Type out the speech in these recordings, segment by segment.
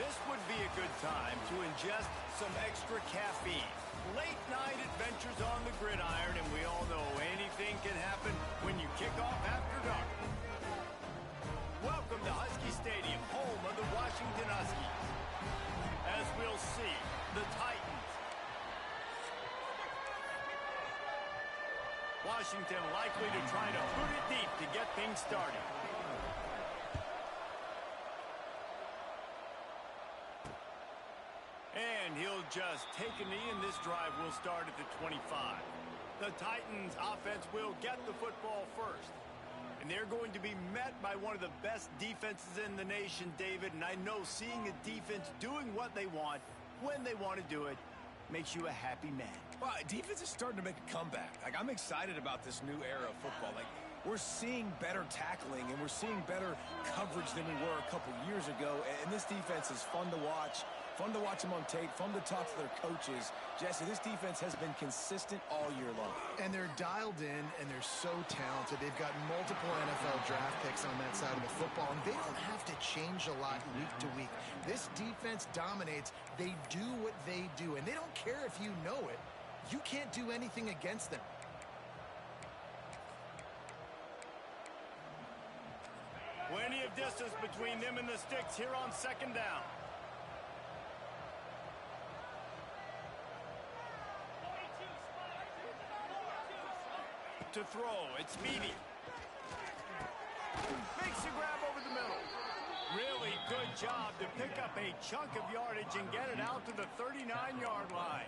This would be a good time to ingest some extra caffeine. Late night adventures on the gridiron, and we all know anything can happen when you kick off after dark. Welcome to Husky Stadium, home of the Washington Huskies. As we'll see, the Titans. Washington likely to try to put it deep to get things started. And he'll just take a knee, and this drive will start at the 25. The Titans offense will get the football first. And they're going to be met by one of the best defenses in the nation, David. And I know seeing a defense doing what they want, when they want to do it, makes you a happy man. Well, defense is starting to make a comeback. Like, I'm excited about this new era of football. Like, we're seeing better tackling, and we're seeing better coverage than we were a couple years ago. And this defense is fun to watch. Fun to watch them on tape, fun to talk to their coaches. Jesse, this defense has been consistent all year long. And they're dialed in, and they're so talented. They've got multiple NFL draft picks on that side of the football, and they don't have to change a lot week to week. This defense dominates. They do what they do, and they don't care if you know it. You can't do anything against them. Plenty of distance between them and the sticks here on second down. To throw, it's Speedy. Makes a grab over the middle. Really good job to pick up a chunk of yardage and get it out to the 39-yard line.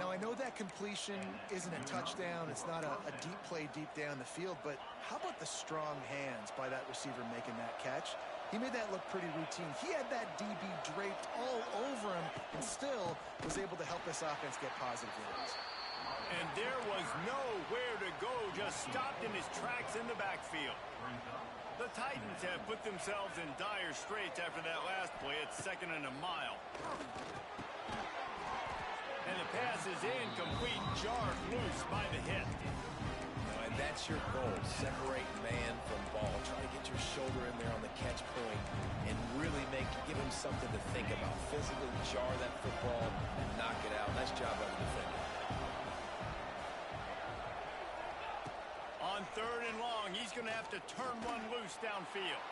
Now, I know that completion isn't a touchdown. It's not a deep play deep down the field, but how about the strong hands by that receiver making that catch? He made that look pretty routine. He had that DB draped all over him and still was able to help this offense get positive yards. And there was nowhere to go, just stopped in his tracks in the backfield. The Titans have put themselves in dire straits after that last play. It's 2nd and a mile. And the pass is incomplete, jarred loose by the hit. And that's your goal, separate man from ball. Try to get your shoulder in there on the catch point and really give him something to think about. Physically jar that football and knock it out. Nice job by the defender. On 3rd and long, he's going to have to turn one loose downfield.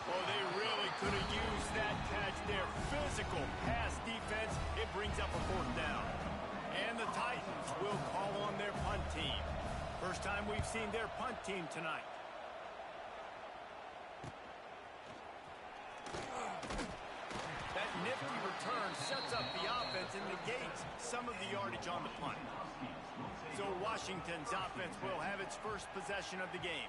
Oh, they really could have used that catch there. Physical pass defense. It brings up a 4th down. And the Titans will call on their punt team. First time we've seen their punt team tonight. That nifty return sets up the offense and negates some of the yardage on the punt. So Washington's offense will have its first possession of the game.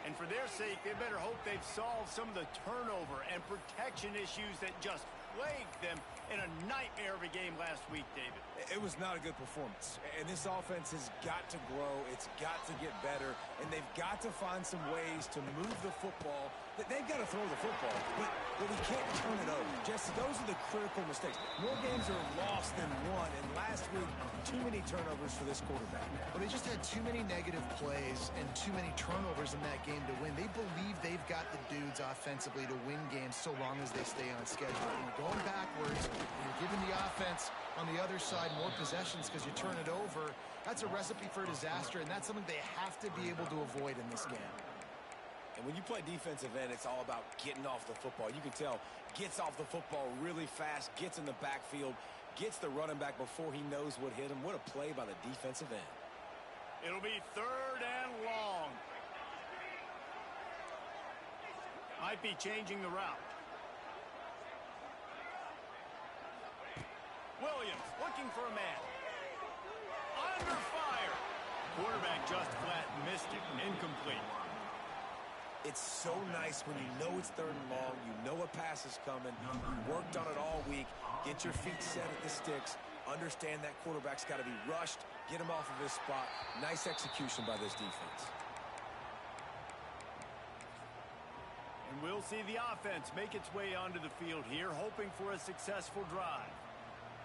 And for their sake, they better hope they've solved some of the turnover and protection issues that just plagued them in a nightmare of a game last week, David. It was not a good performance. And this offense has got to grow. It's got to get better. And they've got to find some ways to move the football. They've got to throw the football, but we can't turn it over. Jesse, those are the critical mistakes. More games are lost than won. And last week, too many turnovers for this quarterback. Well, they just had too many negative plays and too many turnovers in that game to win. They believe they've got the dudes offensively to win games so long as they stay on schedule. When you're going backwards, and you're giving the offense on the other side more possessions because you turn it over, that's a recipe for disaster, and that's something they have to be able to avoid in this game. And when you play defensive end, it's all about getting off the football. You can tell, gets off the football really fast, gets in the backfield, gets the running back before he knows what hit him. What a play by the defensive end. It'll be 3rd and long. Might be changing the route. Williams looking for a man. Under fire. Quarterback just flat missed it. Incomplete. It's so nice when you know it's 3rd and long, you know a pass is coming, you worked on it all week, get your feet set at the sticks, understand that quarterback's got to be rushed, get him off of his spot. Nice execution by this defense. And we'll see the offense make its way onto the field here, hoping for a successful drive.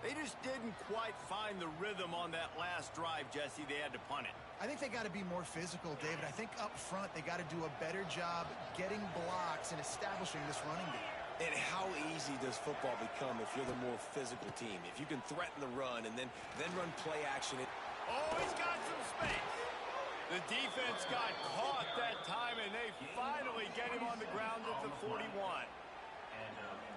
They just didn't quite find the rhythm on that last drive, Jesse. They had to punt it. I think they got to be more physical, David. I think up front they got to do a better job getting blocks and establishing this running game. And how easy does football become if you're the more physical team? If you can threaten the run and then run play action. Oh, he's got some space. The defense got caught that time, and they finally get him on the ground at the 41.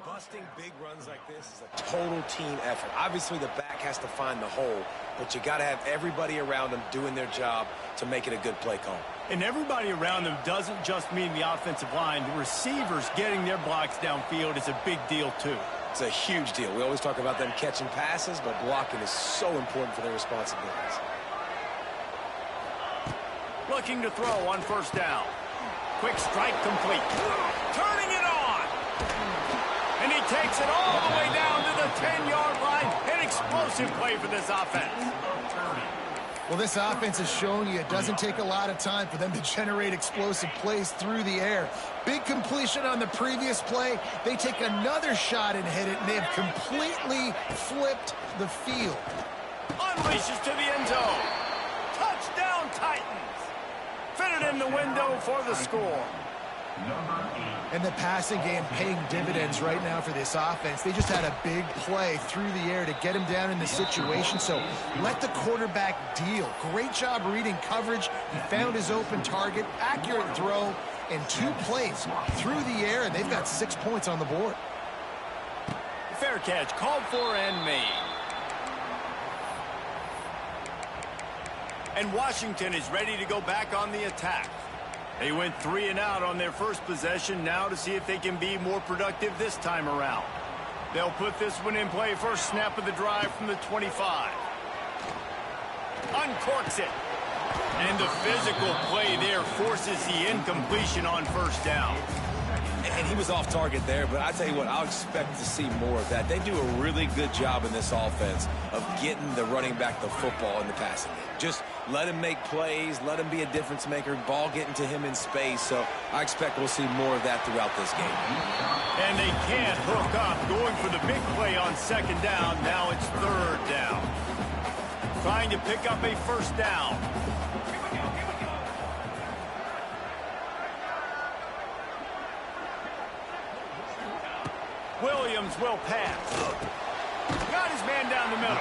Busting big runs like this is a total team effort. Obviously, the back has to find the hole, but you got to have everybody around them doing their job to make it a good play call. And everybody around them doesn't just mean the offensive line. The receivers getting their blocks downfield is a big deal, too. It's a huge deal. We always talk about them catching passes, but blocking is so important for their responsibilities. Looking to throw on first down. Quick strike complete. Turning it on. And he takes it all the way down to the 10-yard line. An explosive play for this offense. Well, this offense has shown you it doesn't take a lot of time for them to generate explosive plays through the air. Big completion on the previous play. They take another shot and hit it, and they have completely flipped the field. Unleashes to the end zone. Touchdown, Titans. Fitted in the window for the score. And the passing game paying dividends right now for this offense. They just had a big play through the air to get him down in the situation. So let the quarterback deal. Great job reading coverage. He found his open target, accurate throw, and 2 plays through the air, and they've got 6 points on the board. Fair catch, called for and made. And Washington is ready to go back on the attack. They went 3 and out on their first possession, now to see if they can be more productive this time around. They'll put this one in play, first snap of the drive from the 25. Uncorks it. And the physical play there forces the incompletion on first down. And he was off target there, but I tell you what, I'll expect to see more of that. They do a really good job in this offense of getting the running back the football in the passing game. Just let him make plays, let him be a difference maker, ball getting to him in space. So I expect we'll see more of that throughout this game. And they can't hook up, going for the big play on second down. Now it's third down. Trying to pick up a first down. Williams will pass. Got his man down the middle.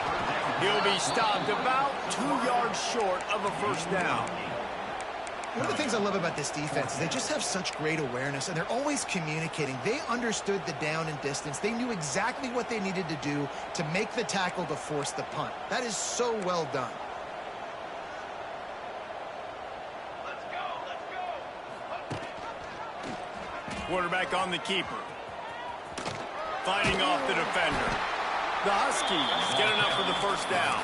He'll be stopped about 2 yards short of a first down. One of the things I love about this defense is they just have such great awareness, and they're always communicating. They understood the down and distance. They knew exactly what they needed to do to make the tackle to force the punt. That is so well done. Quarterback on the keeper. Fighting off the defender. The Huskies get enough for the first down.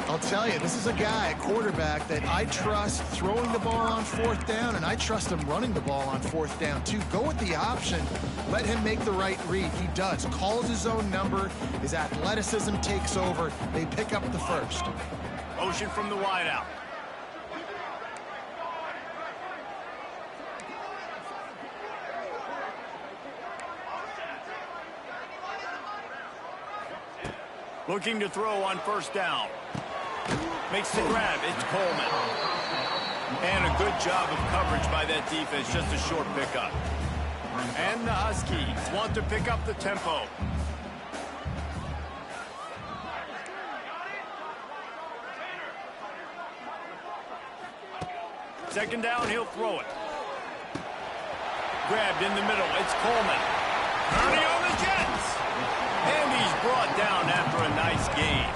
I'll tell you, this is a guy, a quarterback, that I trust throwing the ball on fourth down, and I trust him running the ball on fourth down, too. Go with the option. Let him make the right read. He does. Calls his own number. His athleticism takes over. They pick up the first. Motion from the wideout. Looking to throw on first down. Makes the grab. It's Coleman. And a good job of coverage by that defense. Just a short pickup. And the Huskies want to pick up the tempo. Second down, he'll throw it. Grabbed in the middle. It's Coleman. Early on the Jets. And he's brought down after a nice gain.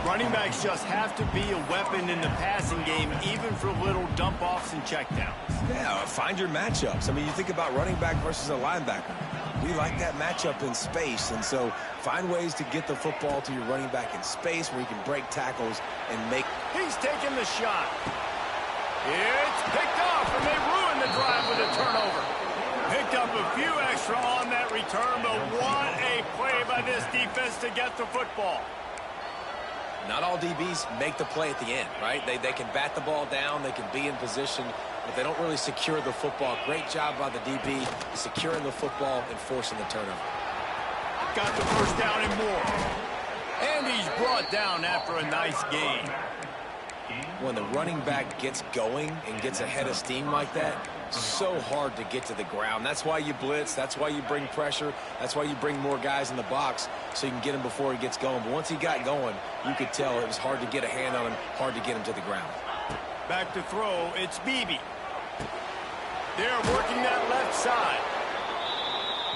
Running backs just have to be a weapon in the passing game, even for little dump-offs and checkdowns. Yeah, find your matchups. I mean, you think about running back versus a linebacker. We like that matchup in space, and so find ways to get the football to your running back in space where you can break tackles and make... He's taking the shot. It's picked off, and they ruin the drive with a turnover. Picked up a few extra on that return, but what a play by this defense to get the football. Not all DBs make the play at the end, right? They can bat the ball down, they can be in position, but they don't really secure the football. Great job by the DB securing the football and forcing the turnover. Got the first down and more. And he's brought down after a nice gain. when the running back gets going and gets ahead of steam like that, so hard to get to the ground. That's why you blitz. That's why you bring pressure. That's why you bring more guys in the box so you can get him before he gets going. But once he got going, you could tell it was hard to get a hand on him, hard to get him to the ground. Back to throw, it's Beebe. They're working that left side.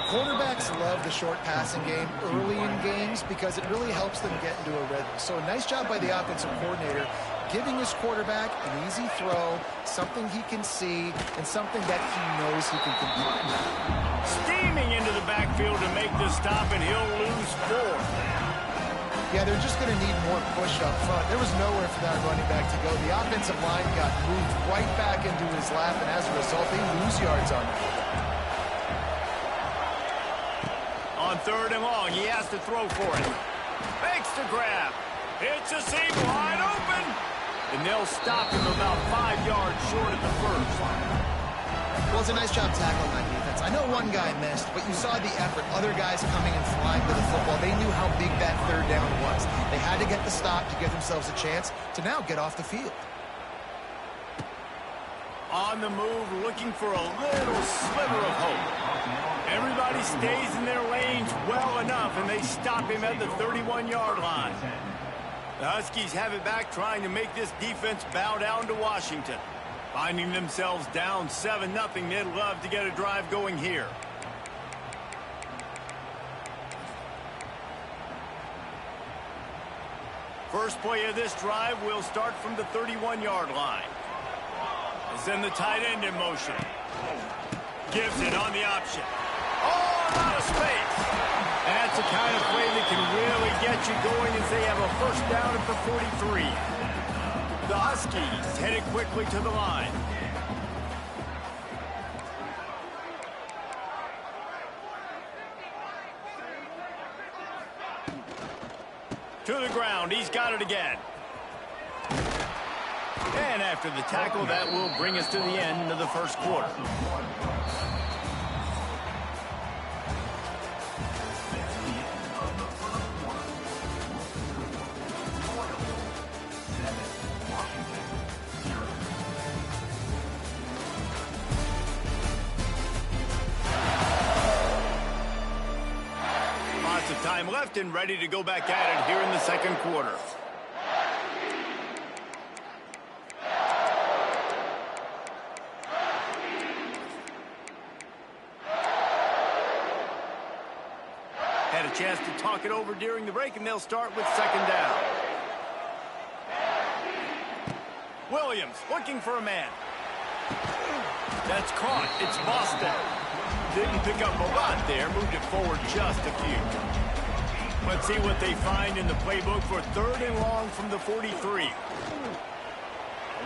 Quarterbacks love the short passing game early in games because it really helps them get into a rhythm. So a nice job by the offensive coordinator giving his quarterback an easy throw, something he can see, and something that he knows he can complete. Steaming into the backfield to make the stop, and he'll lose 4. Yeah, they're just going to need more push up front. There was nowhere for that running back to go. The offensive line got moved right back into his lap, and as a result, they lose yards on him. On 3rd and long, he has to throw for it. Makes the grab. It's a seam wide open. And they'll stop him about 5 yards short of the first. Well, it's a nice job tackling that defense. I know one guy missed, but you saw the effort. Other guys coming and flying to the football. They knew how big that 3rd down was. They had to get the stop to give themselves a chance to now get off the field. On the move, looking for a little sliver of hope. Everybody stays in their lanes well enough, and they stop him at the 31-yard line. The Huskies have it back, trying to make this defense bow down to Washington. Finding themselves down 7-0, they'd love to get a drive going here. First play of this drive will start from the 31-yard line. Send the tight end in motion. Gives it on the option. Oh, a lot of space. That's the kind of play that can really get you going as they have a first down at the 43. The Huskies headed quickly to the line. To the ground. He's got it again. And after the tackle, that will bring us to the end of the first quarter. Lots of time left and ready to go back at it here in the second quarter. Had a chance to talk it over during the break, and they'll start with 2nd down. Williams looking for a man. That's caught. It's Boston. Didn't pick up a lot there. Moved it forward just a few. Let's see what they find in the playbook for 3rd and long from the 43. Well,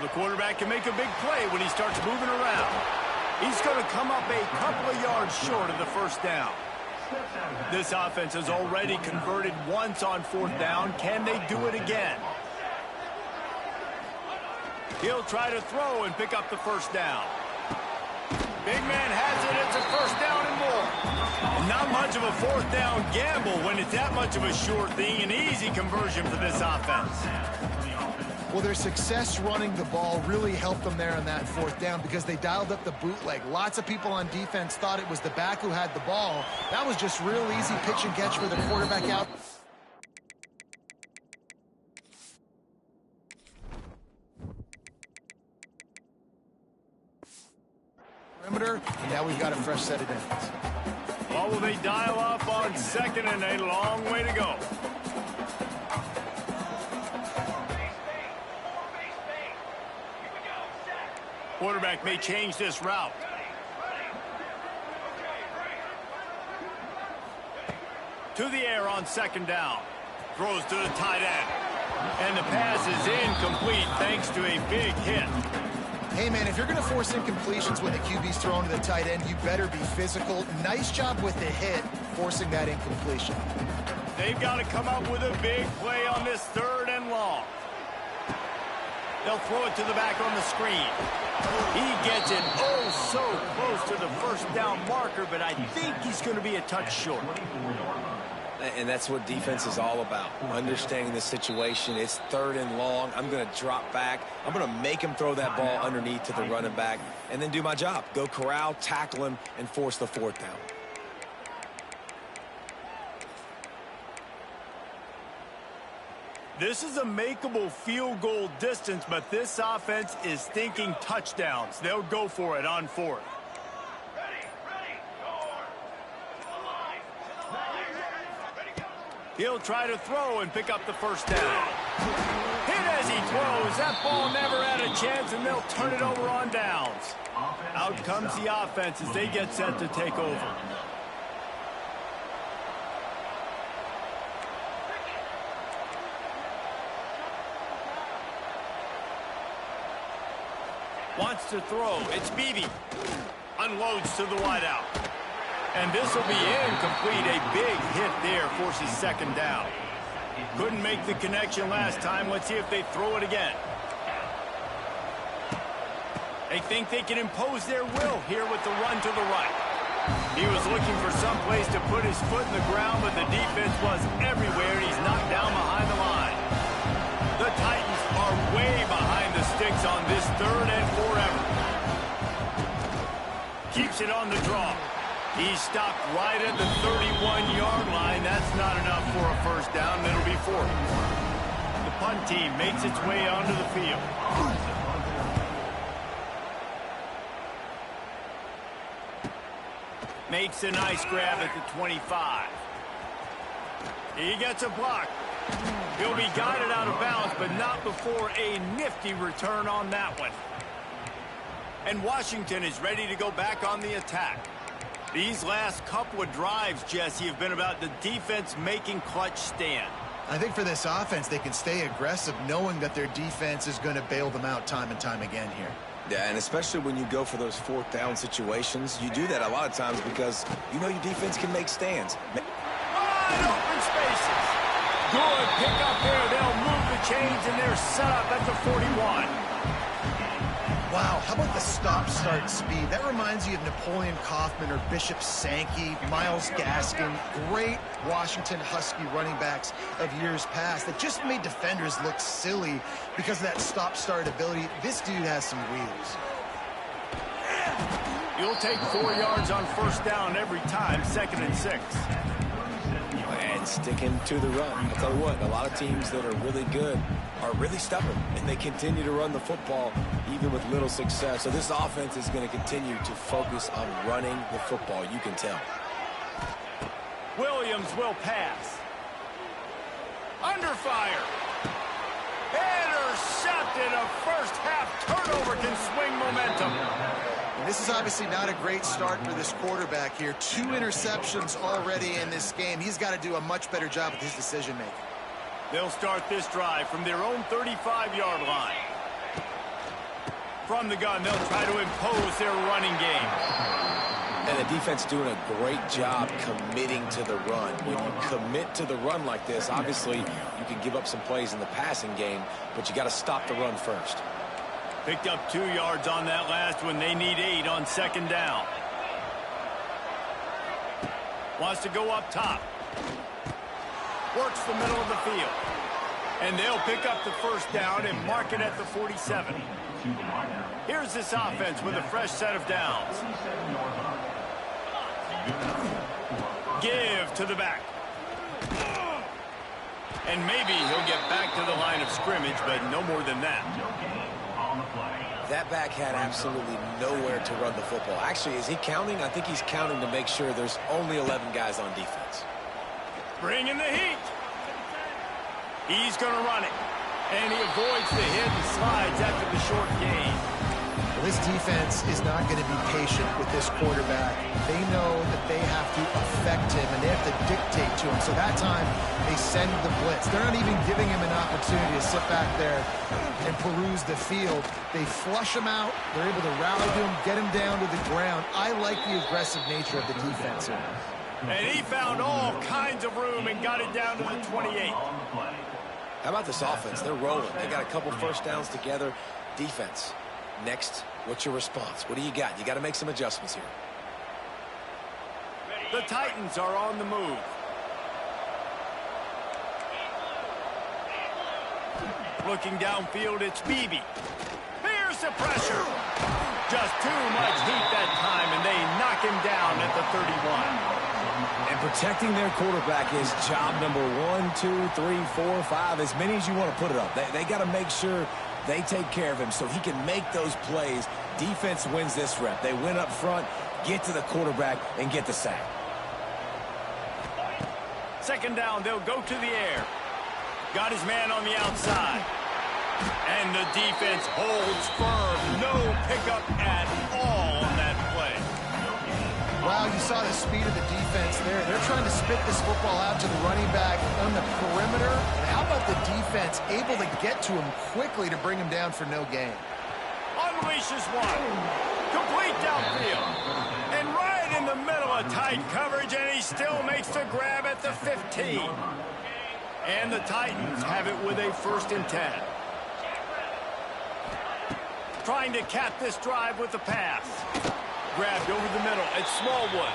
the quarterback can make a big play when he starts moving around. He's going to come up a couple of yards short of the first down. This offense has already converted once on 4th down. Can they do it again? He'll try to throw and pick up the first down. Big man has it. It's a first down and more. Not much of a 4th down gamble when it's that much of a sure thing. An easy conversion for this offense. Well, their success running the ball really helped them there on that 4th down because they dialed up the bootleg. Lots of people on defense thought it was the back who had the ball. That was just real easy pitch and catch for the quarterback out. Perimeter, and now we've got a fresh set of downs. Well, will they dial up on 2nd and a long way to go? Quarterback may change this route. To the air on 2nd down. Throws to the tight end. And the pass is incomplete thanks to a big hit. Hey, man, if you're going to force incompletions when the QB's thrown to the tight end, you better be physical. Nice job with the hit, forcing that incompletion. They've got to come up with a big play on this 3rd and long. They'll throw it to the back on the screen. He gets it oh so close to the first down marker, but I think he's going to be a touch short. And that's what defense is all about, understanding the situation. It's 3rd and long. I'm going to drop back. I'm going to make him throw that ball underneath to the running back and then do my job. Go corral, tackle him, and force the 4th down. This is a makeable field goal distance, but this offense is thinking touchdowns. They'll go for it on 4th. He'll try to throw and pick up the 1st down. Hit as he throws. That ball never had a chance, and they'll turn it over on downs. Out comes the offense as they get set to take over. Wants to throw. It's Beebe. Unloads to the wideout. And this will be incomplete. A big hit there forces 2nd down. Couldn't make the connection last time. Let's see if they throw it again. They think they can impose their will here with the run to the right. He was looking for some place to put his foot in the ground, but the defense was everywhere, and he's knocked down behind the line. The Titans are way behind the sticks on this 3rd and forever. Keeps it on the draw. He's stopped right at the 31-yard line. That's not enough for a 1st down. It'll be 4th. The punt team makes its way onto the field. Makes a nice grab at the 25. He gets a block. He'll be guided out of bounds, but not before a nifty return on that one. And Washington is ready to go back on the attack. These last couple of drives, Jesse, have been about the defense making clutch stand. I think for this offense, they can stay aggressive knowing that their defense is going to bail them out time and time again here. Yeah, and especially when you go for those 4th down situations, you do that a lot of times because you know your defense can make stands. Wide open spaces. Good pickup there. They'll move the chains, and they're set up at the 41. Wow, how about the stop-start speed? That reminds you of Napoleon Kaufman or Bishop Sankey, Myles Gaskin, great Washington Husky running backs of years past that just made defenders look silly because of that stop-start ability. This dude has some wheels. You'll take 4 yards on 1st down every time, 2nd and 6. And sticking to the run. I'll tell you what, a lot of teams that are really good are really stubborn, and they continue to run the football even with little success. So this offense is going to continue to focus on running the football, you can tell. Williams will pass. Under fire. Intercepted. A 1st half turnover can swing momentum. And this is obviously not a great start for this quarterback here. 2 interceptions already in this game. He's got to do a much better job with his decision-making. They'll start this drive from their own 35-yard line. From the gun, they'll try to impose their running game. And the defense doing a great job committing to the run. When you commit to the run like this, obviously you can give up some plays in the passing game, but you got to stop the run first. Picked up 2 yards on that last one. They need 8 on 2nd down. Wants to go up top. Works the middle of the field. And they'll pick up the 1st down and mark it at the 47. Here's this offense with a fresh set of downs. Give to the back. And maybe he'll get back to the line of scrimmage, but no more than that. That back had absolutely nowhere to run the football. Actually, is he counting? I think he's counting to make sure there's only 11 guys on defense. Bringing the heat. He's going to run it. And he avoids the hit and slides after the short gain. Well, this defense is not going to be patient with this quarterback. They know that they have to affect him, and they have to dictate to him. So that time, they send the blitz. They're not even giving him an opportunity to sit back there and peruse the field. They flush him out. They're able to rally to him, get him down to the ground. I like the aggressive nature of the defense here. And he found all kinds of room and got it down to the 28. How about this offense? They're rolling. They got a couple 1st downs together. Defense. Next, what's your response? What do you got? You got to make some adjustments here. The Titans are on the move. Looking downfield, it's Beebe. Here's the pressure. Just too much heat that time, and they knock him down at the 31. And protecting their quarterback is job number 1, 2, 3, 4, 5, as many as you want to put it up. They got to make sure they take care of him so he can make those plays. Defense wins this rep. They win up front, get to the quarterback, and get the sack. Second down, they'll go to the air. Got his man on the outside. And the defense holds firm. No pickup at all on that play. Wow, you saw the speed of the defense there. They're trying to spit this football out to the running back on the perimeter. And how about the defense able to get to him quickly to bring him down for no gain? Unleashes one. Complete downfield. And right in the middle of tight coverage, and he still makes the grab at the 15. And the Titans have it with a 1st and 10. Trying to cap this drive with the pass. Grabbed over the middle at Smallwood.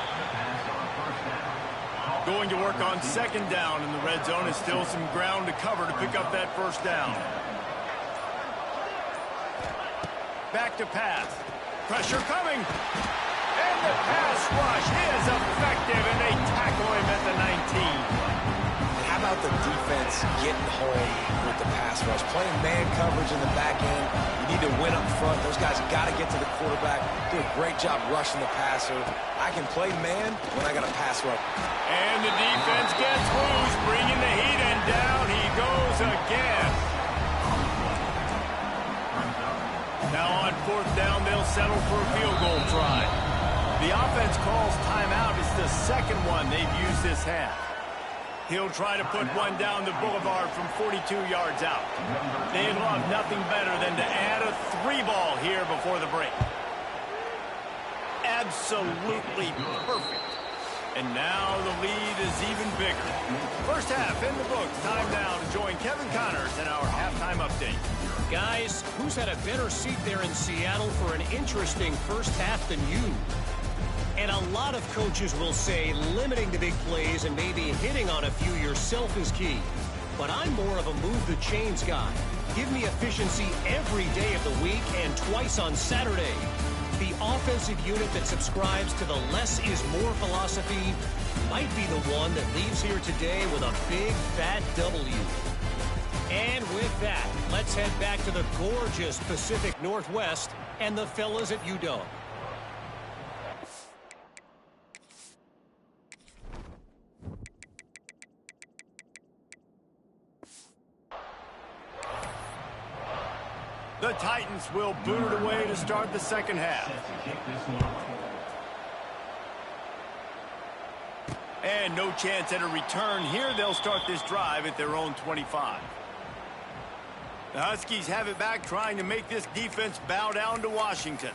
Going to work on 2nd down in the red zone. Is still some ground to cover to pick up that 1st down. Back to pass. Pressure coming. And the pass rush is effective, and they tackle him at the 19. How about the defense getting home with the pass rush? Playing man coverage in the back end. You need to win up front. Those guys got to get to the quarterback. Do a great job rushing the passer. I can play man when I got a pass rush. And the defense gets loose, bringing the heat, and down he goes again. Now on 4th down, they'll settle for a field goal try. The offense calls timeout. It's the 2nd one they've used this half. He'll try to put one down the boulevard from 42 yards out. They'd love nothing better than to add a 3-ball here before the break. Absolutely perfect. And now the lead is even bigger. First half in the books. Time now to join Kevin Connors in our halftime update. Guys, who's had a better seat there in Seattle for an interesting first half than you? And a lot of coaches will say limiting the big plays and maybe hitting on a few yourself is key. But I'm more of a move the chains guy. Give me efficiency every day of the week and twice on Saturday. The offensive unit that subscribes to the less is more philosophy might be the one that leaves here today with a big fat W. And with that, let's head back to the gorgeous Pacific Northwest and the fellas at UW. The Titans will boot it away to start the 2nd half. And no chance at a return here. They'll start this drive at their own 25. The Huskies have it back, trying to make this defense bow down to Washington.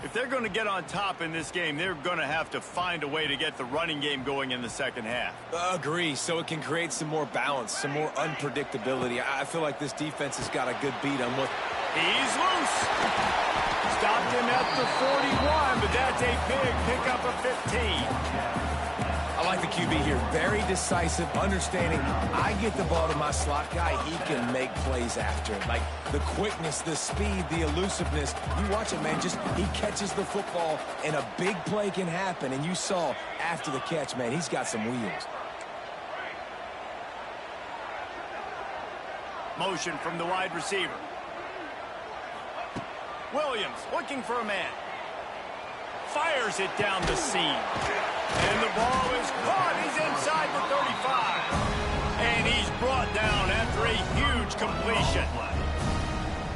If they're going to get on top in this game, they're going to have to find a way to get the running game going in the 2nd half. Agree, so it can create some more balance, some more unpredictability. I feel like this defense has got a good beat on what... He's loose. Stopped him at the 41, but that's a big pickup of 15. I like the QB here. Very decisive, understanding I get the ball to my slot guy, he can make plays after. Like the quickness, the speed, the elusiveness. You watch it, man, just he catches the football and a big play can happen. And you saw after the catch, man, he's got some wheels. Motion from the wide receiver. Williams looking for a man. Fires it down the seam. And the ball is caught. He's inside the 35. And he's brought down after a huge completion.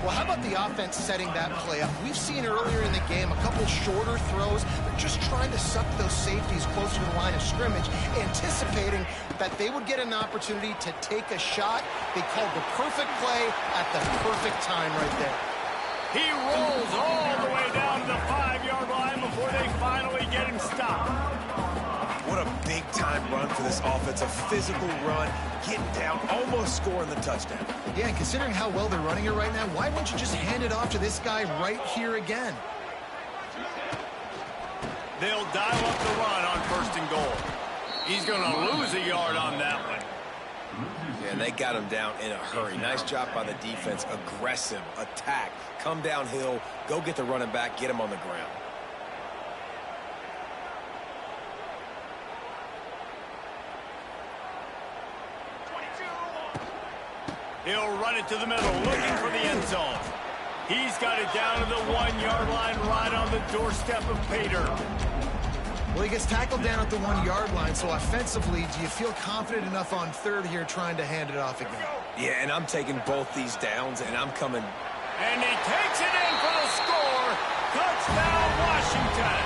Well, how about the offense setting that play up? We've seen earlier in the game a couple shorter throws. They're just trying to suck those safeties closer to the line of scrimmage, anticipating that they would get an opportunity to take a shot. They called the perfect play at the perfect time right there. He rolls all the way down to the 5-yard line before they finally get him stopped. What a big-time run for this offense. A physical run, getting down, almost scoring the touchdown. Yeah, and considering how well they're running it right now, why wouldn't you just hand it off to this guy right here again? They'll dial up the run on 1st and goal. He's going to lose a yard on that one. Yeah, and they got him down in a hurry. Nice job by the defense. Aggressive attack. Come downhill, go get the running back, get him on the ground. He'll run it to the middle, looking for the end zone. He's got it down to the 1-yard line, right on the doorstep of Pater. Well, he gets tackled down at the 1-yard line, so offensively, do you feel confident enough on third here trying to hand it off again? Yeah, and I'm taking both these downs, and I'm coming. And he takes it in for the score. Touchdown, Washington.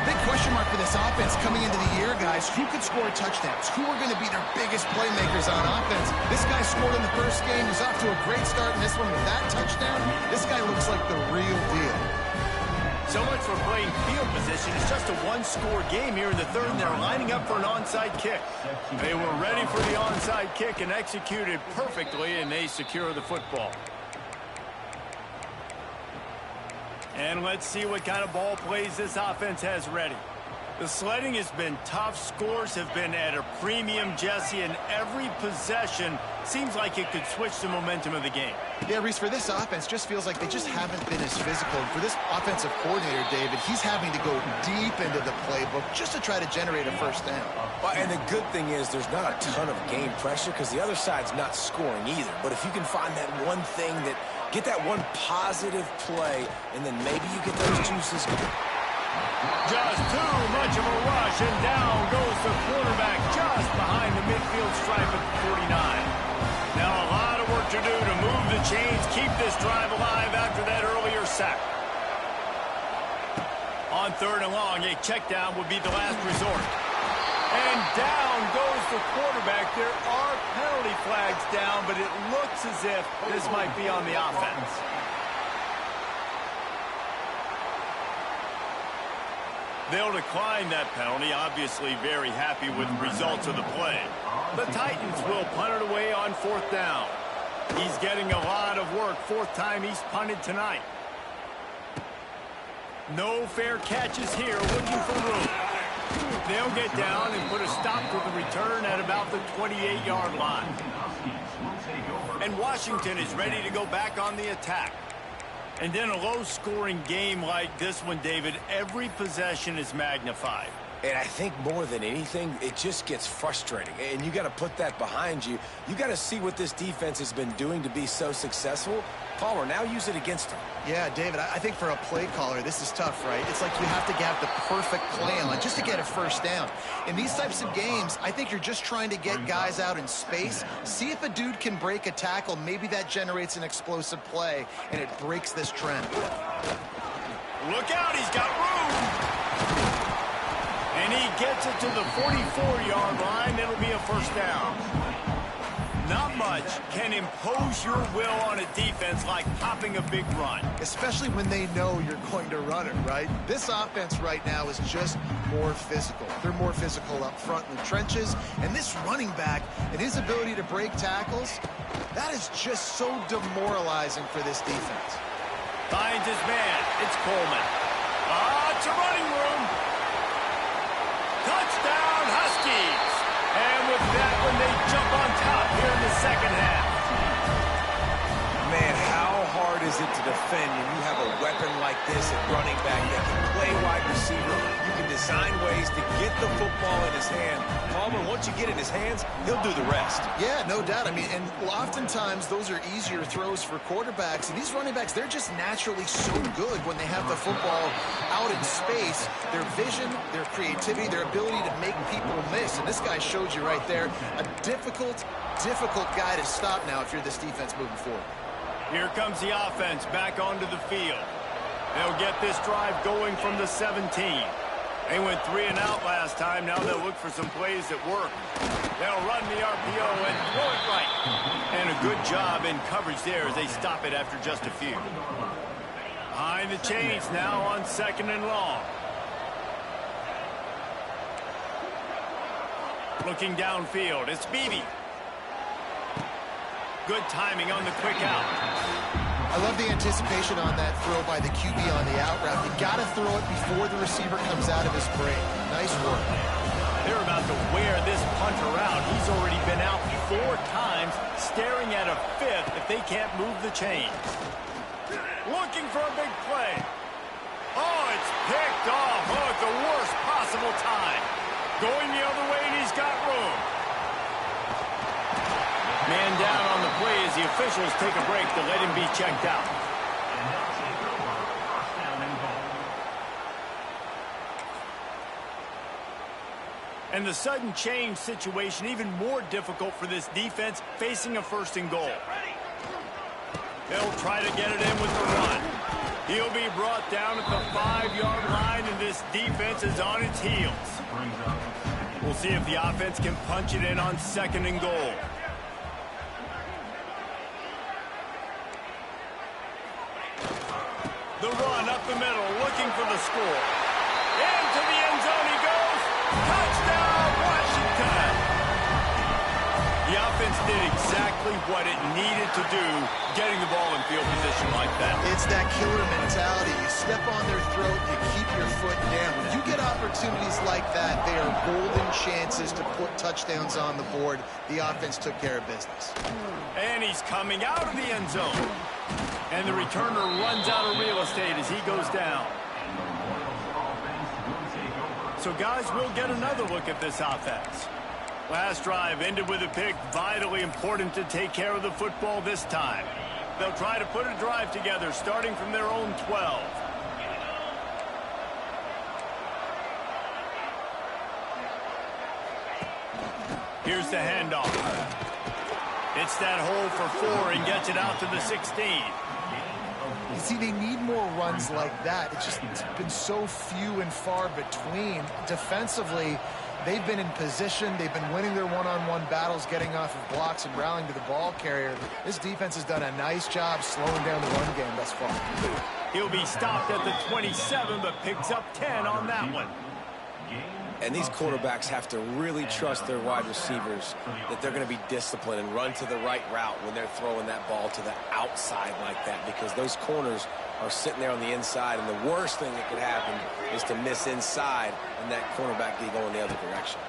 A big question mark for this offense coming into the year, guys. Who could score touchdowns? Who are going to be their biggest playmakers on offense? This guy scored in the first game. He's off to a great start in this one with that touchdown. This guy looks like the real deal. So much for playing field position. It's just a one-score game here in the third, and they're lining up for an onside kick. They were ready for the onside kick and executed perfectly, and they secure the football. And let's see what kind of ball plays this offense has ready. The sledding has been tough. Scores have been at a premium, Jesse, and every possession seems like it could switch the momentum of the game. Yeah, Reese, for this offense, just feels like they just haven't been as physical. And for this offensive coordinator, David, he's having to go deep into the playbook just to try to generate a first down. Well, and the good thing is there's not a ton of game pressure because the other side's not scoring either. But if you can find that one thing that get that one positive play, and then maybe you get those juices. Just too much of a rush, and down goes the quarterback just behind the midfield stripe at the 49. Now a lot of work to do to move the chains, keep this drive alive after that earlier sack. On third and long, a check down would be the last resort. And down goes the quarterback. There are penalty flags down, but it looks as if this might be on the offense. They'll decline that penalty, obviously very happy with the results of the play. The Titans will punt it away on fourth down. He's getting a lot of work. Fourth time he's punted tonight. No fair catches here, looking for room. They'll get down and put a stop to the return at about the 28-yard line. And Washington is ready to go back on the attack. And in a low-scoring game like this one, David, every possession is magnified. And I think more than anything, it just gets frustrating. And you got to put that behind you. You got to see what this defense has been doing to be so successful. Palmer, now use it against them. Yeah, David, I think for a play caller, this is tough, right? It's like you have to have the perfect plan on just to get a first down. In these types of games, I think you're just trying to get guys out in space, see if a dude can break a tackle. Maybe that generates an explosive play, and it breaks this trend. Look out, he's got room. And he gets it to the 44-yard line. It'll be a first down. Not much can impose your will on a defense like popping a big run. Especially when they know you're going to run it, right? This offense right now is just more physical. They're more physical up front in the trenches. And this running back and his ability to break tackles, that is just so demoralizing for this defense. Finds his man. It's Coleman. It's a running room. Touchdown, Huskies. And with that one, they jump on top here in the second half. Man, how hard is it to defend when you have a weapon like this at running back that can play wide receiver? You can design ways to get the football in his hand. Palmer, once you get it in his hands, he'll do the rest. Yeah, no doubt. I mean, and oftentimes those are easier throws for quarterbacks. And these running backs, they're just naturally so good when they have the football out in space. Their vision, their creativity, their ability to make people miss. And this guy showed you right there, a difficult guy to stop now if you're this defense moving forward. Here comes the offense back onto the field. They'll get this drive going from the 17. They went 3 and out last time. Now they'll look for some plays that work. They'll run the RPO and throw it right. And a good job in coverage there as they stop it after just a few. Behind the chains now on second and long. Looking downfield, it's Beebe. Good timing on the quick out. I love the anticipation on that throw by the QB on the out route. You got to throw it before the receiver comes out of his break. Nice work. They're about about to wear this punter out. He's already been out 4 times, staring at a 5th if they can't move the chains. Looking for a big play. Oh, it's picked off. Oh, at the worst possible time. Going the other way, and he's got room. Man down on the play as the officials take a break to let him be checked out. And the sudden change situation even more difficult for this defense facing a 1st and goal. They'll try to get it in with the run. He'll be brought down at the 5-yard line, and this defense is on its heels. We'll see if the offense can punch it in on 2nd and goal. The run up the middle, looking for the score. Into the end zone he goes. Touchdown, Washington! The offense did exactly what it needed to do, getting the ball in field position like that. It's that killer mentality. You step on their throat, you keep your foot down. When you get opportunities like that, they are golden chances to put touchdowns on the board. The offense took care of business. And he's coming out of the end zone. And the returner runs out of real estate as he goes down. So, guys, we'll get another look at this offense. Last drive ended with a pick. Vitally important to take care of the football this time. They'll try to put a drive together starting from their own 12. Here's the handoff. It's that hole for 4 and gets it out to the 16. You see, they need more runs like that. It's been so few and far between. Defensively, they've been in position. They've been winning their one-on-one battles, getting off of blocks and rallying to the ball carrier. This defense has done a nice job slowing down the run game thus far. He'll be stopped at the 27, but picks up 10 on that one. And these quarterbacks have to really trust their wide receivers that they're going to be disciplined and run to the right route when they're throwing that ball to the outside like that, because those corners are sitting there on the inside, and the worst thing that could happen is to miss inside and that cornerback be going the other direction.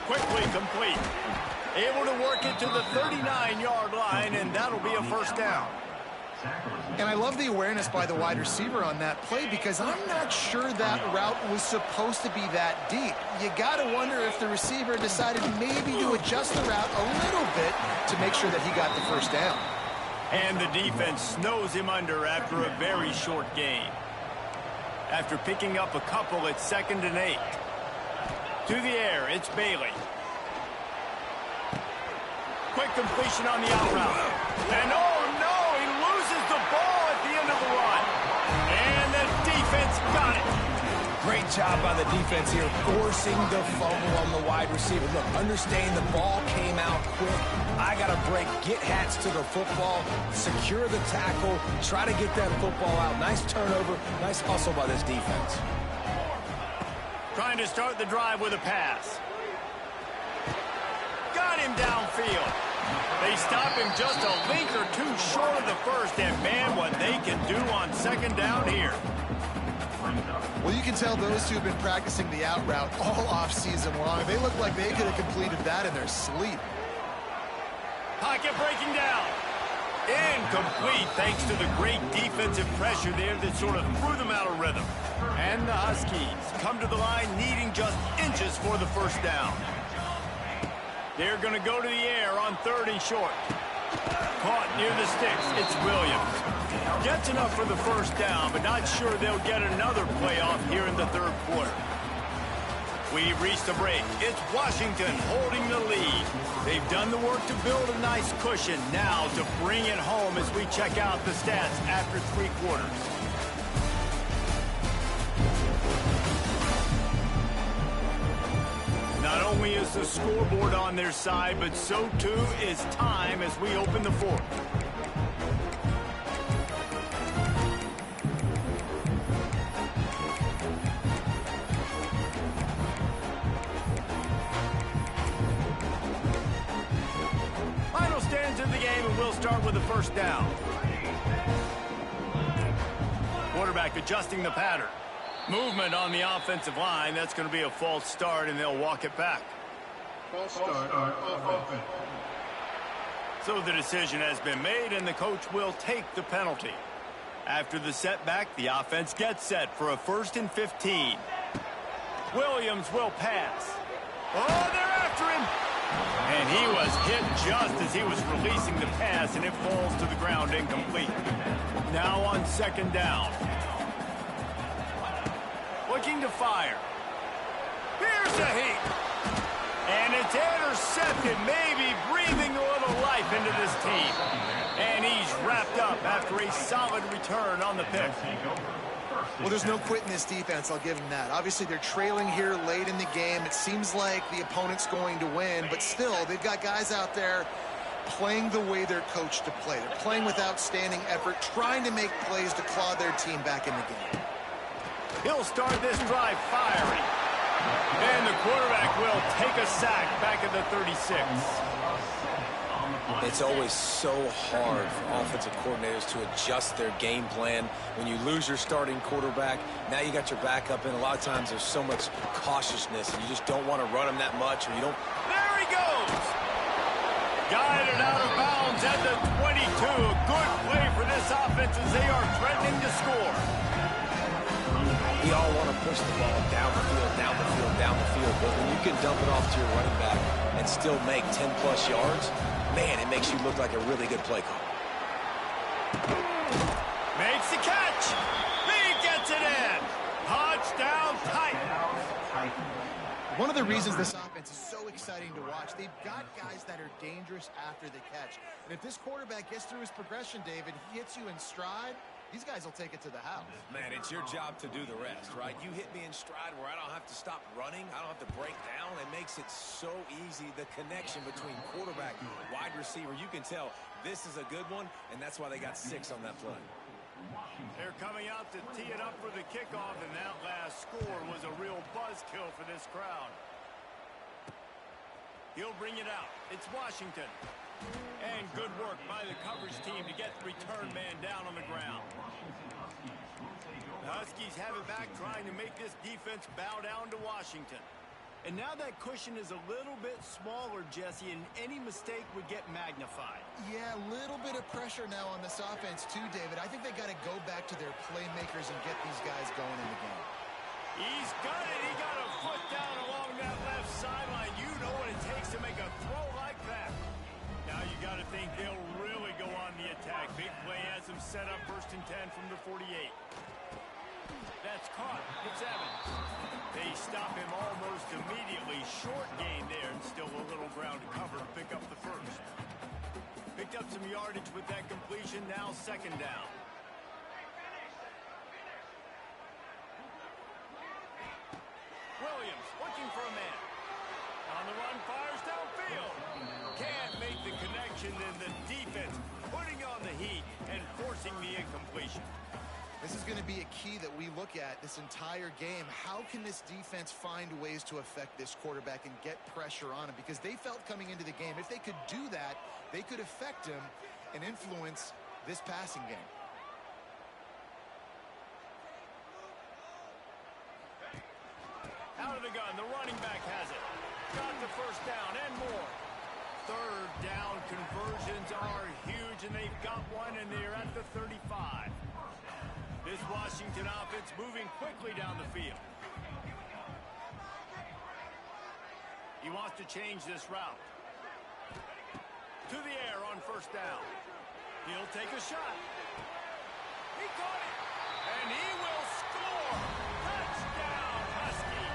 Quickly complete. Able to work it to the 39-yard line, and that'll be a 1st down. And I love the awareness by the wide receiver on that play, because I'm not sure that route was supposed to be that deep. You got to wonder if the receiver decided maybe to adjust the route a little bit to make sure that he got the 1st down. And the defense snows him under after a very short gain. After picking up a couple at 2nd and 8. To the air, it's Bailey. Quick completion on the out route. And oh no, he loses the ball at the end of the run. And the defense got it. Great job by the defense here, forcing the fumble on the wide receiver. Look, understand the ball came out quick. I got to break, get hats to the football, secure the tackle, try to get that football out. Nice turnover, nice hustle by this defense. Trying to start the drive with a pass. Got him downfield. They stop him just a link or two short of the 1st, and man, what they can do on 2nd down here. Well, you can tell those two have been practicing the out route all off-season long. They look like they could have completed that in their sleep. Pocket breaking down. Incomplete, thanks to the great defensive pressure there that sort of threw them out of rhythm. And the Huskies come to the line needing just inches for the 1st down. They're going to go to the air on 3rd and short. Caught near the sticks. It's Williams. Gets enough for the 1st down, but not sure they'll get another playoff here in the 3rd quarter. We've reached a break. It's Washington holding the lead. They've done the work to build a nice cushion. Now to bring it home as we check out the stats after 3 quarters. Not only is the scoreboard on their side, but so too is time as we open the 4th. Final stands of the game, and we'll start with the 1st down. Quarterback adjusting the pattern. Movement on the offensive line. That's going to be a false start, and they'll walk it back. False start on offense. So the decision has been made, and the coach will take the penalty. After the setback, the offense gets set for a 1st and 15. Williams will pass. Oh, they're after him. And he was hit just as he was releasing the pass, and it falls to the ground incomplete. Now on 2nd down. Looking to fire. Here's a heat. And it's intercepted, maybe breathing a little life into this team. And he's wrapped up after a solid return on the pick. Well, there's no quit in this defense, I'll give them that. Obviously, they're trailing here late in the game. It seems like the opponent's going to win, but still, they've got guys out there playing the way they're coached to play. They're playing with outstanding effort, trying to make plays to claw their team back in the game. He'll start this drive firing. And the quarterback will take a sack back at the 36. It's always so hard for offensive coordinators to adjust their game plan. When you lose your starting quarterback, now you got your backup in. A lot of times there's so much cautiousness, and you just don't want to run them that much, or you don't. There he goes! Guided out of bounds at the 22. A good play for this offense as they are threatening to score. We all want to push the ball down the field, down the field, down the field. But when you can dump it off to your running back and still make 10-plus yards, man, it makes you look like a really good play call. Makes the catch. He gets it in. Touchdown Titans. One of the reasons this offense is so exciting to watch, they've got guys that are dangerous after the catch. And if this quarterback gets through his progression, David, he hits you in stride, these guys will take it to the house. Man, it's your job to do the rest, right? You hit me in stride where I don't have to stop running. I don't have to break down. It makes it so easy, the connection between quarterback and wide receiver. You can tell this is a good one, and that's why they got 6 on that play. They're coming out to tee it up for the kickoff, and that last score was a real buzzkill for this crowd. He'll bring it out. It's Washington. And good work by the coverage team to get the return man down on the ground. The Huskies have it back, trying to make this defense bow down to Washington. And now that cushion is a little bit smaller, Jesse, and any mistake would get magnified. Yeah, a little bit of pressure now on this offense too, David. I think they got to go back to their playmakers and get these guys going in the game. He's got it. He got a foot down along that left sideline. You know what it takes to make a throw like that. Now you got to think they'll really go on the attack. Big play has them set up 1st and 10 from the 48. That's caught. It's Evans. They stop him almost immediately. Short gain there, and still a little ground to cover to pick up the first. Picked up some yardage with that completion. Now 2nd down. Williams looking for a man. On the run, fires downfield. Can't make the connection, and the defense putting on the heat and forcing the incompletion. This is going to be a key that we look at this entire game. How can this defense find ways to affect this quarterback and get pressure on him? Because they felt coming into the game, if they could do that, they could affect him and influence this passing game. Out of the gun, the running back has it. Got the 1st down and more. 3rd down conversions are huge, and they've got one, and they're at the 35. This Washington offense moving quickly down the field. He wants to change this route. To the air on 1st down. He'll take a shot. He caught it. And he will score. Touchdown, Husky.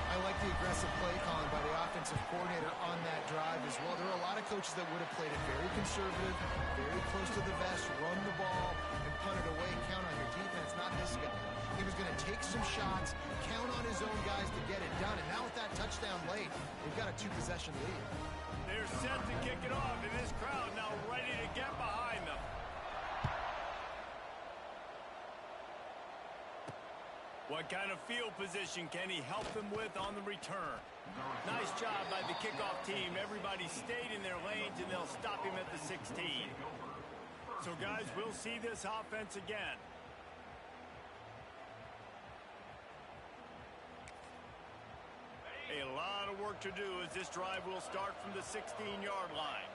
I like the aggressive play calling by the offensive coordinator on that drive as well. There are a lot of coaches that would have played it very conservative, very close to the vest, run the ball, and punt it away, count on your defense. Not this guy. He was going to take some shots, count on his own guys to get it done. And now with that touchdown late, we've got a 2-possession lead. They're set to kick it off, and this crowd now ready to get behind them. What kind of field position can he help them with on the return? Nice job by the kickoff team. Everybody stayed in their lanes, and they'll stop him at the 16. So, guys, we'll see this offense again. A lot of work to do as this drive will start from the 16-yard line.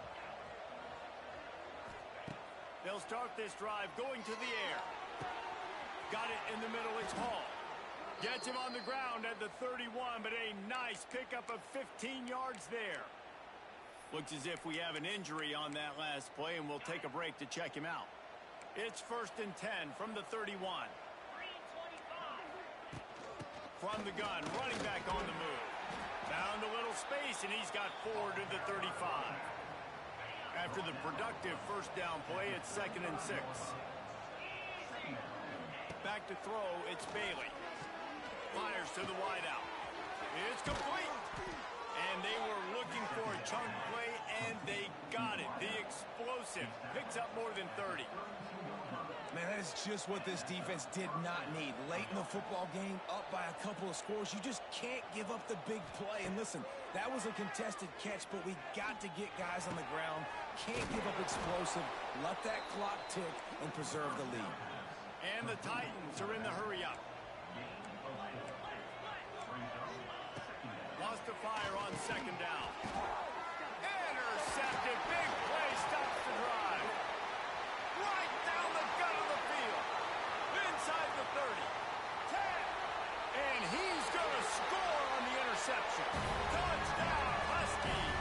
They'll start this drive going to the air. Got it in the middle, it's Hall. Gets him on the ground at the 31, but a nice pickup of 15 yards there. Looks as if we have an injury on that last play, and we'll take a break to check him out. It's 1st and 10 from the 31. From the gun, running back on the move. Found a little space, and he's got 4 to the 35. After the productive first down play, it's 2nd and 6. Back to throw, it's Bailey. Fires to the wideout. It's complete. And they were looking for a chunk play, and they got it. The explosive picks up more than 30. Man, that is just what this defense did not need. Late in the football game, up by a couple of scores, you just can't give up the big play. And listen, that was a contested catch, but we got to get guys on the ground. Can't give up explosive. Let that clock tick and preserve the lead. And the Titans are in the hurry-up. Wants to fire on 2nd down. Intercepted. Big play stops the drive. Right down the gut of the field. Inside the 30. 10. And he's going to score on the interception. Touchdown, Huskies.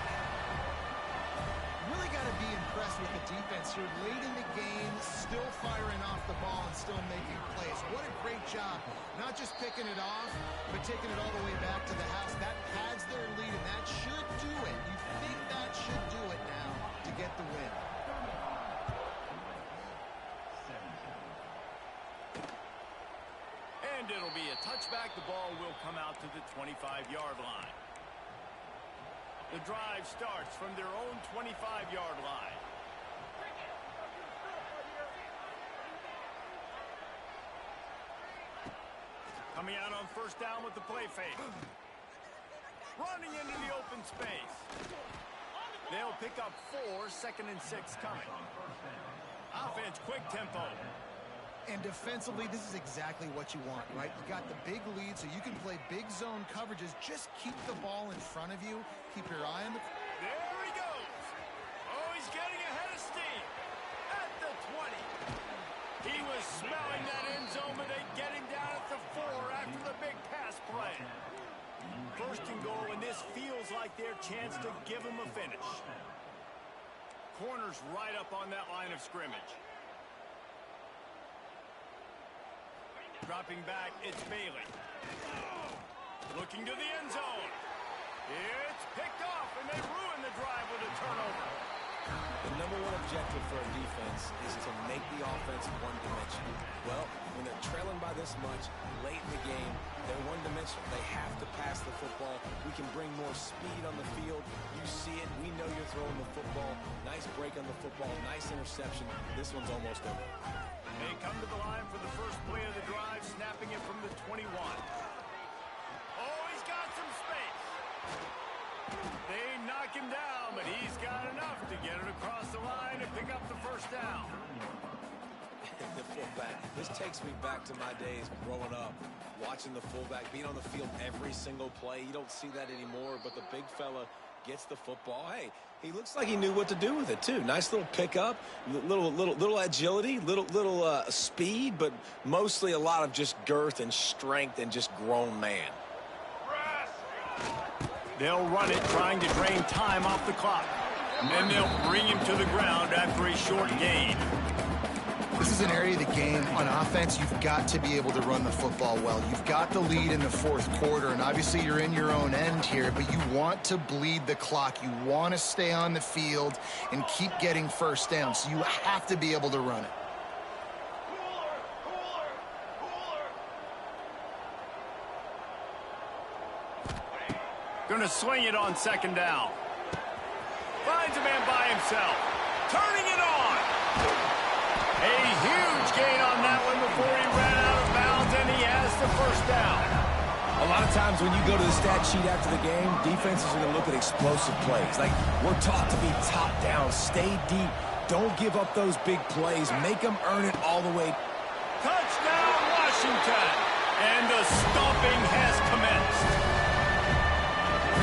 Really got to be impressed with the defense here. Late in the game, still firing off the ball and still making plays. What a great job. Not just picking it off, but taking it all the way back to the house. That pads their lead, and that should do it. You think that should do it now to get the win. And it'll be a touchback. The ball will come out to the 25-yard line. The drive starts from their own 25-yard line. Coming out on 1st down with the play fake. Running into the open space. They'll pick up 4, 2nd and 6 coming. Offense, quick tempo. And defensively, this is exactly what you want, right? You got the big lead, so you can play big zone coverages. Just keep the ball in front of you. Keep your eye on the... There he goes. Oh, he's getting ahead of steam. At the 20. He was smelling that end zone, but they get him down at the 4 after the big pass play. 1st and goal, and this feels like their chance to give him a finish. Corner's right up on that line of scrimmage. Dropping back, it's Bailey. Looking to the end zone. It's picked off, and they ruin the drive with a turnover. The #1 objective for a defense is to make the offense one-dimensional. Well, when they're trailing by this much, late in the game, they're one-dimensional. They have to pass the football. We can bring more speed on the field. You see it. We know you're throwing the football. Nice break on the football. Nice interception. This one's almost over. They come to the line for the first play of the drive, snapping it from the 21. Oh, he's got some space. They knock him down, but he's got enough to get it across the line and pick up the 1st down. The fullback. This takes me back to my days growing up, watching the fullback, being on the field every single play. You don't see that anymore, but the big fella gets the football. Hey, he looks like he knew what to do with it too. Nice little pickup, little agility, little speed, but mostly a lot of just girth and strength and just grown man. They'll run it, trying to drain time off the clock. And they'll bring him to the ground after a short gain. This is an area of the game on offense you've got to be able to run the football well. You've got the lead in the 4th quarter, and obviously you're in your own end here, but you want to bleed the clock. You want to stay on the field and keep getting 1st down, so you have to be able to run it. Going to swing it on 2nd down. Finds a man by himself. Turning it on. A huge gain on that one before he ran out of bounds, and he has the 1st down. A lot of times when you go to the stat sheet after the game, defenses are going to look at explosive plays. Like, we're taught to be top down, stay deep, don't give up those big plays, make them earn it all the way. Touchdown, Washington! And the stomping has commenced.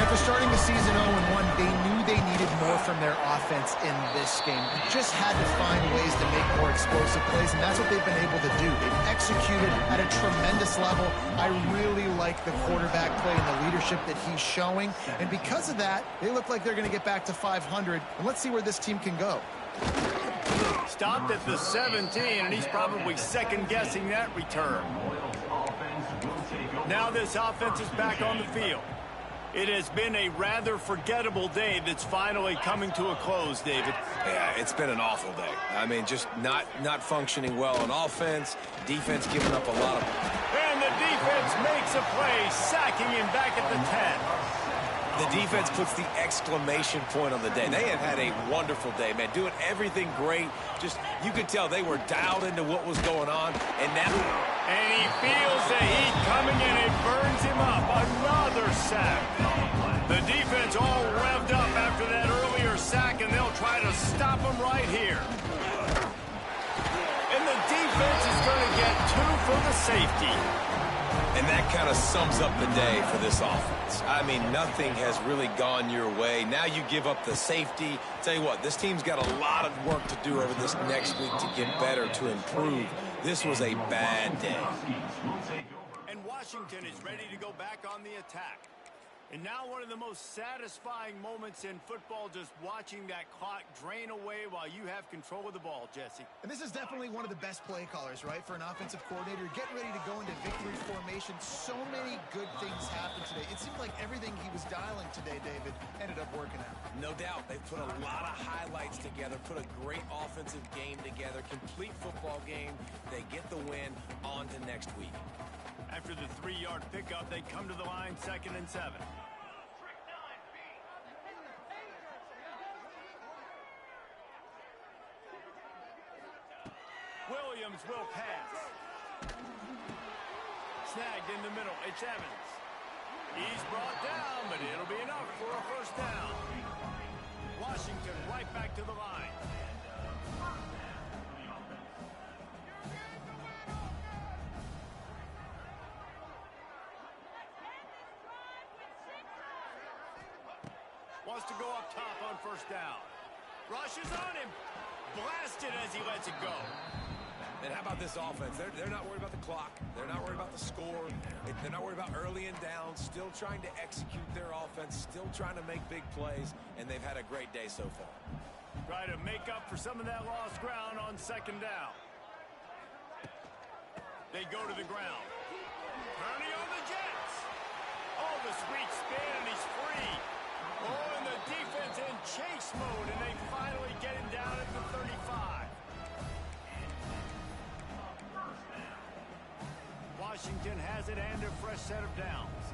And after starting the season 0-1, they knew they needed more from their offense in this game. They just had to find ways to make more explosive plays, and that's what they've been able to do. They've executed at a tremendous level. I really like the quarterback play and the leadership that he's showing. And because of that, they look like they're going to get back to 500. And let's see where this team can go. Stopped at the 17, and he's probably second-guessing that return. Now this offense is back on the field. It has been a rather forgettable day that's finally coming to a close, David. Yeah, it's been an awful day. I mean, just not functioning well on offense, defense giving up a lot of... And the defense makes a play, sacking him back at the 10. The defense puts the exclamation point on the day. They have had a wonderful day, man, doing everything great. Just, you could tell they were dialed into what was going on, and now... And he feels the heat coming in and burns him up. Another sack. The defense all revved up after that earlier sack, and they'll try to stop him right here. And the defense is going to get 2 for the safety. And that kind of sums up the day for this offense. I mean, nothing has really gone your way. Now you give up the safety. Tell you what, this team's got a lot of work to do over this next week to get better, to improve. This was a bad day. And Washington is ready to go back on the attack. And now one of the most satisfying moments in football, just watching that clock drain away while you have control of the ball, Jesse. And this is definitely one of the best play callers, right, for an offensive coordinator. Getting ready to go into victory formation. So many good things happened today. It seemed like everything he was dialing today, David, ended up working out. No doubt. They put a lot of highlights together, put a great offensive game together, complete football game. They get the win. On to next week. After the 3-yard pickup, they come to the line 2nd and 7. Williams will pass. Snagged in the middle. It's Evans. He's brought down, but it'll be enough for a first down. Washington right back to the line. Wants to go up top on first down. Rushes on him. Blasted as he lets it go. And how about this offense? They're not worried about the clock. They're not worried about the score. They're not worried about early and down. Still trying to execute their offense. Still trying to make big plays. And they've had a great day so far. Try to make up for some of that lost ground on second down. They go to the ground. Purdy on the Jets. Oh, the sweet spin, and he's free. Oh, and the defense in chase mode, and they finally get him down at the 35. Washington has it and a fresh set of downs.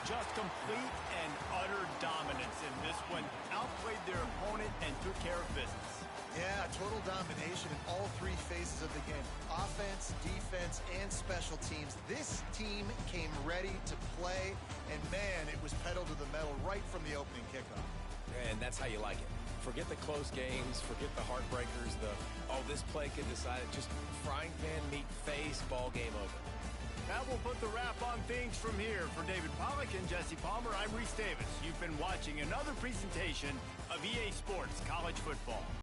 Just complete and utter dominance in this one. Outplayed their opponent and took care of business. Yeah, total domination in all 3 phases of the game. Offense, defense, and special teams. This team came ready to play, and man, it was pedal to the metal right from the opening kickoff. And that's how you like it. Forget the close games, forget the heartbreakers, this play could decide it. Just frying pan meet face, ball game over. That will put the wrap on things from here. For David Pollack and Jesse Palmer, I'm Reese Davis. You've been watching another presentation of EA Sports College Football.